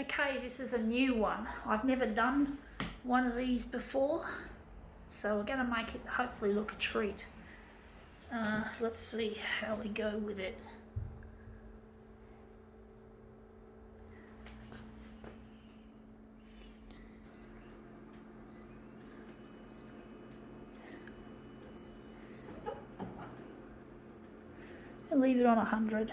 Okay, this is a new one. I've never done one of these before, so we're going to make it hopefully look a treat. Let's see how we go with it. I'll leave it on 100.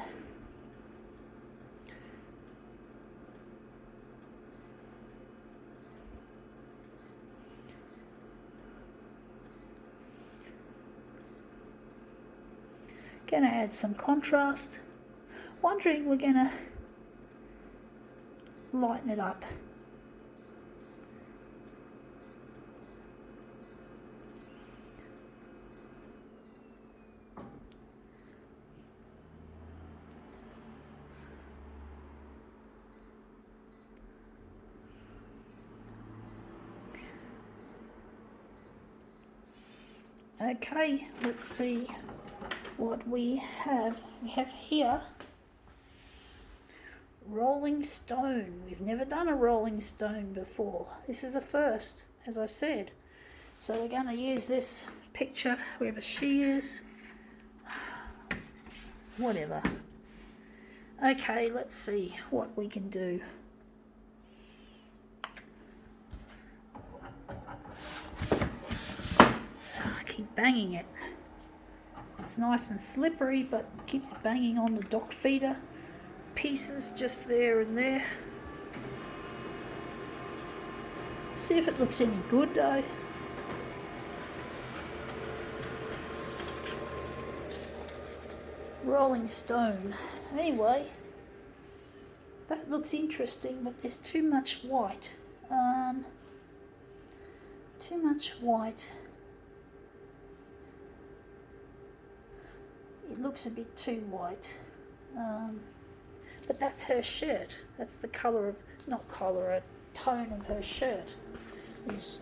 Gonna add some contrast. Wondering we're gonna lighten it up. Okay, let's see what we have. We have here Rolling Stone. We've never done a Rolling Stone before. This is a first, as I said. So we're going to use this picture wherever she is. Whatever. Okay, let's see what we can do. I keep banging it. It's nice and slippery, but keeps banging on the dock feeder pieces just there and there. See if it looks any good though. Rolling Stone. Anyway, that looks interesting, but there's too much white. Too much white. It looks a bit too white. But that's her shirt. That's the colour of, not colour, a tone of her shirt is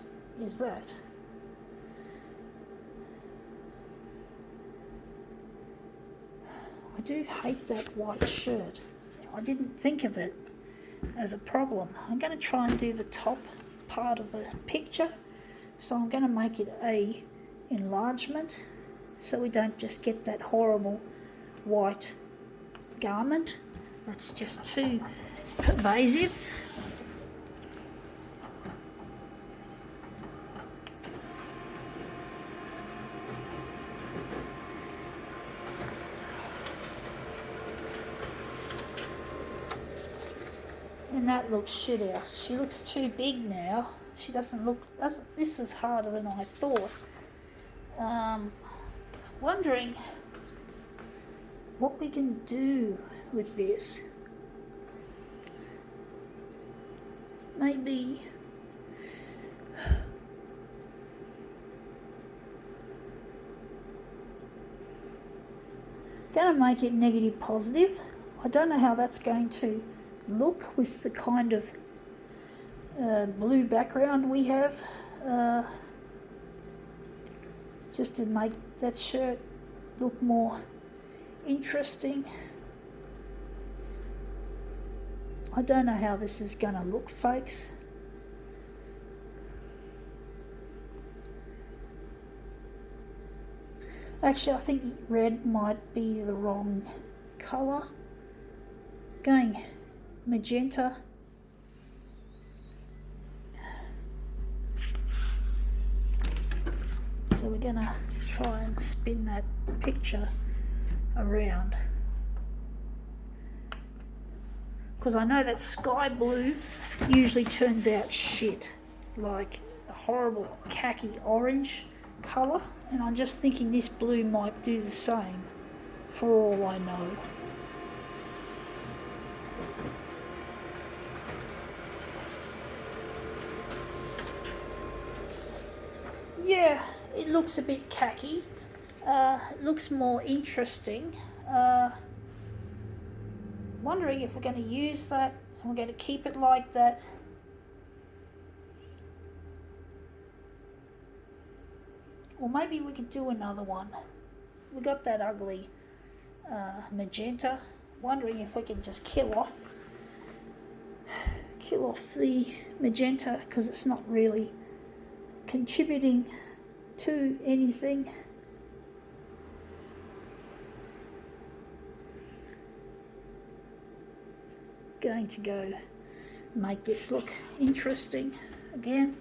that. I do hate that white shirt. I didn't think of it as a problem. I'm going to try and do the top part of the picture. So I'm going to make it a enlargement so we don't just get that horrible white garment. That's just too pervasive. And that looks shit house. She looks too big now. She doesn't look, this is harder than I thought. Wondering what we can do with this. Maybe gonna make it negative positive. I don't know how that's going to look with the kind of blue background we have, just to make that shirt look more interesting. I don't know how this is going to look, folks. Actually, I think red might be the wrong colour. Going magenta. So we're going to try and spin that picture around. Because I know that sky blue usually turns out shit, like a horrible khaki orange colour, and I'm just thinking this blue might do the same, for all I know. Yeah, it looks a bit khaki. It looks more interesting. Wondering if we're going to use that and we're going to keep it like that. Or maybe we could do another one. We got that ugly magenta. Wondering if we can just kill kill off the magenta because it's not really contributing to anything. Going to go make this look interesting again.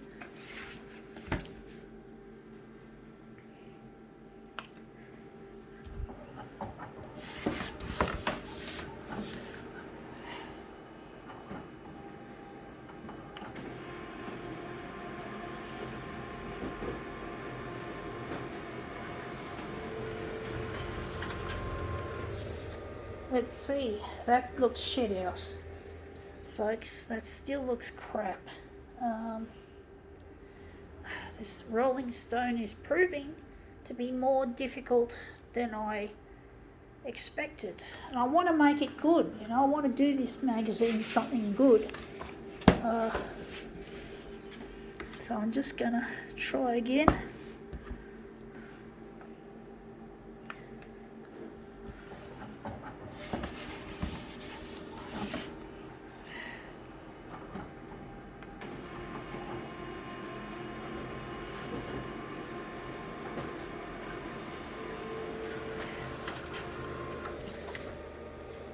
Let's see, that looks shithouse, folks. That still looks crap. This Rolling Stone is proving to be more difficult than I expected. And I want to make it good, you know, I want to do this magazine something good. So I'm just going to try again.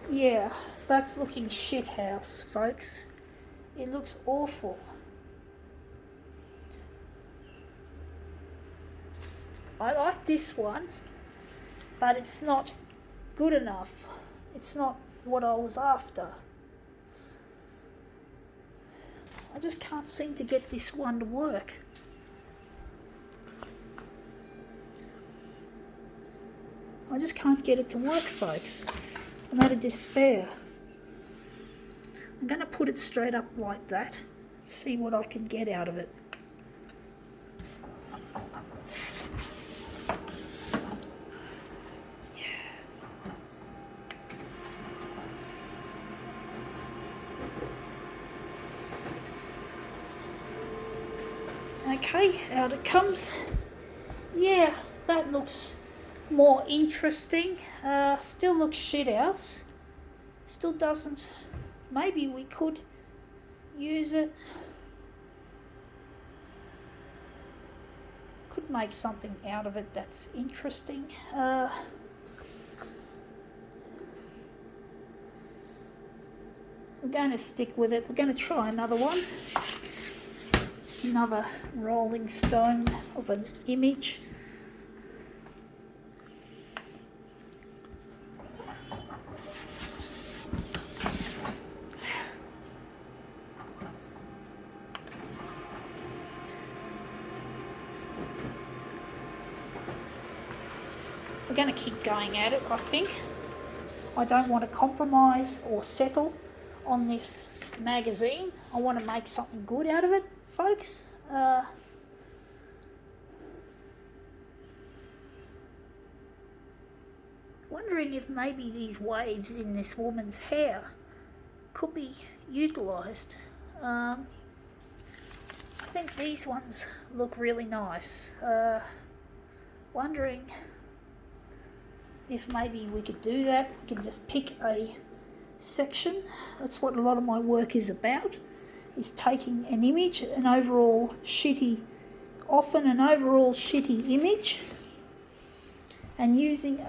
Yeah, that's looking shithouse, folks. It looks awful. I like this one, but it's not good enough. It's not what I was after. I just can't seem to get this one to work. I just can't get it to work, folks. I'm out of despair. I'm going to put it straight up like that, see what I can get out of it. Okay, out it comes. Yeah, that looks more interesting. Still looks shithouse. Still doesn't. Maybe we could use it. Could make something out of it that's interesting. We're going to stick with it. We're going to try another one. Another Rolling Stone of an image. We're going to keep going at it, I think. I don't want to compromise or settle on this magazine. I want to make something good out of it, folks. Wondering if maybe these waves in this woman's hair could be utilised. I think these ones look really nice. Wondering if maybe we could do that. We can just pick a section. That's what a lot of my work is about, is taking an image, an overall shitty image, and using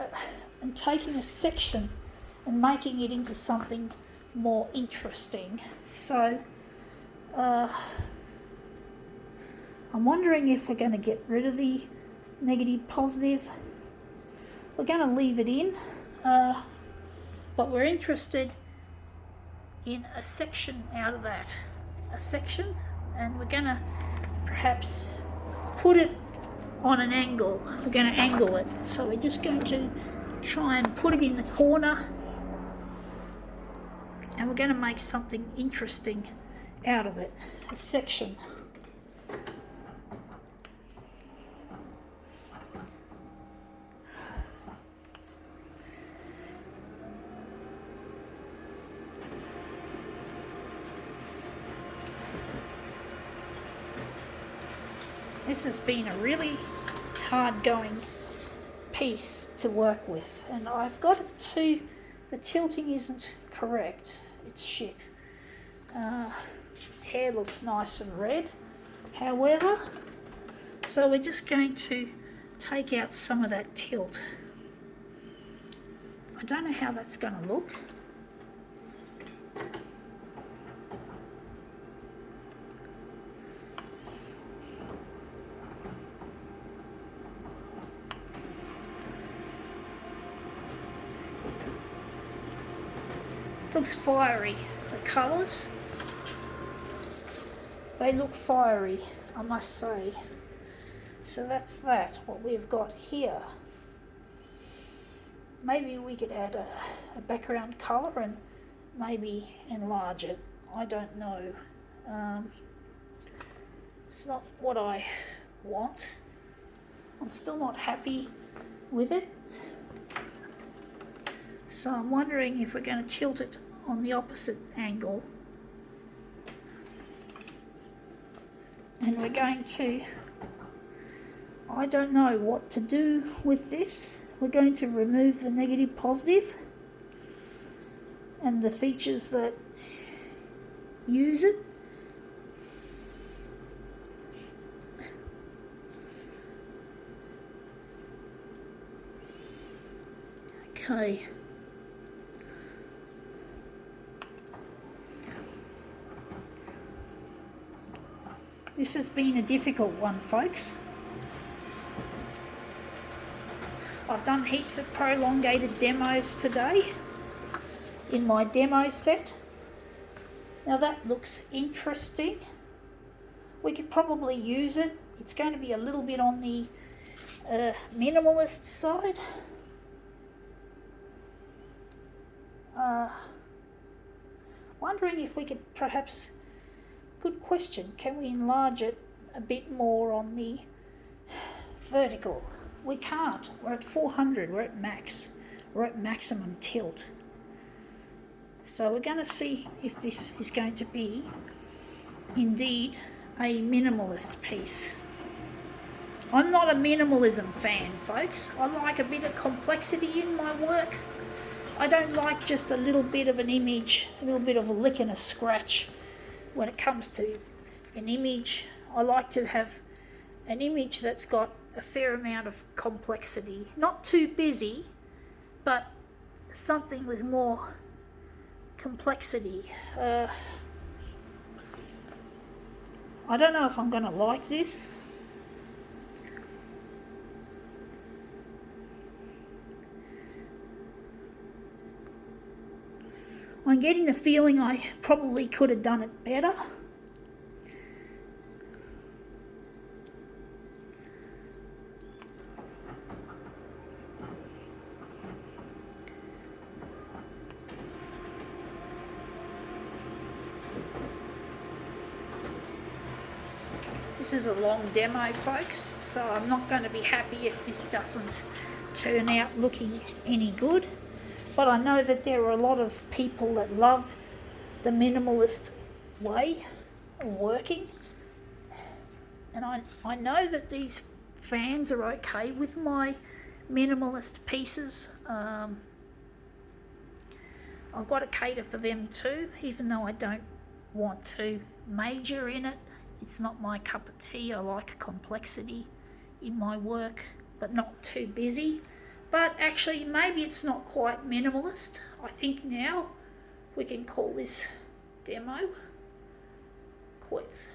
and taking a section and making it into something more interesting. So I'm wondering if we're going to get rid of the negative positive. We're going to leave it in, but we're interested in a section out of that. A section, and we're going to perhaps put it on an angle. We're going to angle it. So we're just going to try and put it in the corner, and we're going to make something interesting out of it. A section. This has been a really hard going piece to work with, and I've got it to, the tilting isn't correct, it's shit. Hair looks nice and red, however, so we're just going to take out some of that tilt. I don't know how that's going to look. Looks fiery, the colours. They look fiery, I must say. So that's that, what we've got here. Maybe we could add a background colour and maybe enlarge it. I don't know. It's not what I want. I'm still not happy with it. So I'm wondering if we're going to tilt it on the opposite angle. And we're going to, I don't know what to do with this. We're going to remove the negative positive and the features that use it. Okay. This has been a difficult one, folks. I've done heaps of prolongated demos today in my demo set. Now that looks interesting. We could probably use it. It's going to be a little bit on the minimalist side. Wondering if we could perhaps, good question, can we enlarge it a bit more on the vertical? We can't. We're at 400. We're at max. We're at maximum tilt. So we're going to see if this is going to be indeed a minimalist piece. I'm not a minimalism fan, folks. I like a bit of complexity in my work. I don't like just a little bit of an image, a little bit of a lick and a scratch. When it comes to an image, I like to have an image that's got a fair amount of complexity. Not too busy, but something with more complexity. I don't know if I'm going to like this. I'm getting the feeling I probably could have done it better. This is a long demo, folks, so I'm not going to be happy if this doesn't turn out looking any good. But I know that there are a lot of people that love the minimalist way of working. And I know that these fans are okay with my minimalist pieces. I've got to cater for them too, even though I don't want to major in it. It's not my cup of tea. I like complexity in my work, but not too busy. But actually, maybe it's not quite minimalist. I think now we can call this demo quits.